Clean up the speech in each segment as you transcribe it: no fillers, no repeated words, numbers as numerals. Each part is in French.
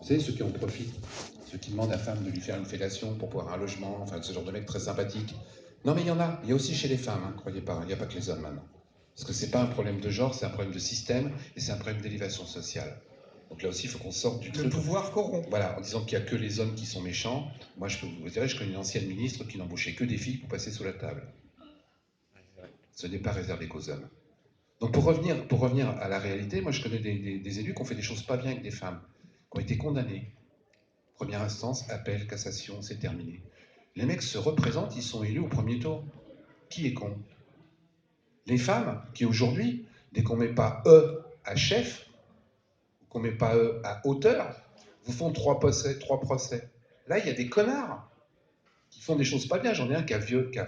Vous savez, ceux qui en profitent, ceux qui demandent à femme de lui faire une fellation pour pouvoir un logement, enfin ce genre de mec très sympathique. Non mais il y en a aussi chez les femmes, hein, croyez pas, il n'y a pas que les hommes maintenant. Parce que c'est pas un problème de genre, c'est un problème de système et c'est un problème d'élévation sociale. Donc là aussi, il faut qu'on sorte du truc. Le pouvoir corrompt. Voilà, en disant qu'il n'y a que les hommes qui sont méchants. Moi, je peux vous dire, je connais une ancienne ministre qui n'embauchait que des filles pour passer sous la table. Ce n'est pas réservé qu'aux hommes. Donc pour revenir à la réalité, moi je connais des élus qui ont fait des choses pas bien avec des femmes, qui ont été condamnés. Première instance, appel, cassation, c'est terminé. Les mecs se représentent, ils sont élus au premier tour. Qui est con? Les femmes qui aujourd'hui, dès qu'on ne met pas eux à chef, qu'on ne met pas eux à hauteur, vous font trois procès. Là, il y a des connards qui font des choses pas bien. J'en ai un qui a violé, qui a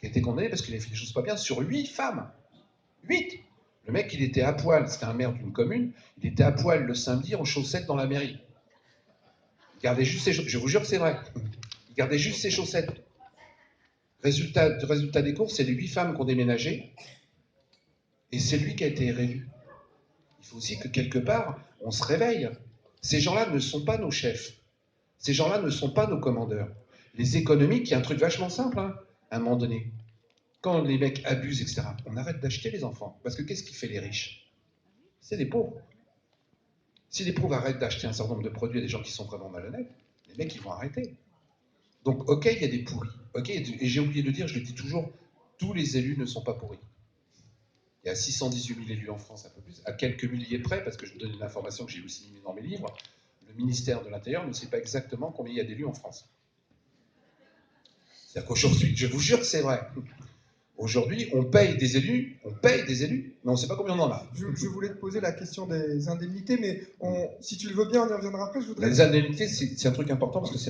été condamné parce qu'il a fait des choses pas bien sur 8 femmes. 8. Le mec, il était à poil, c'était un maire d'une commune, il était à poil le samedi en chaussettes dans la mairie. Il gardait juste ses chaussettes, je vous jure que c'est vrai. Il gardait juste ses chaussettes. Résultat des courses, c'est les 8 femmes qui ont déménagé, et c'est lui qui a été réélu. Il faut aussi que quelque part, on se réveille. Ces gens-là ne sont pas nos chefs. Ces gens-là ne sont pas nos commandeurs. Les économiques, il y a un truc vachement simple, hein, à un moment donné. Quand les mecs abusent, etc., on arrête d'acheter les enfants. Parce que qu'est-ce qui fait les riches? C'est les pauvres. Si les pauvres arrêtent d'acheter un certain nombre de produits à des gens qui sont vraiment malhonnêtes, les mecs, ils vont arrêter. Donc, ok, il y a des pourris. Ok, et j'ai oublié de dire, je le dis toujours, tous les élus ne sont pas pourris. Il y a 618 000 élus en France, un peu plus, à quelques milliers près, parce que je vous donne une information que j'ai aussi mise dans mes livres, le ministère de l'Intérieur ne sait pas exactement combien il y a d'élus en France. C'est-à-dire qu'aujourd'hui, je vous jure que c'est vrai. Aujourd'hui, on paye des élus, mais on ne sait pas combien on en a. Je voulais te poser la question des indemnités, mais si tu le veux bien, on y reviendra après. Les indemnités, c'est un truc important parce que c'est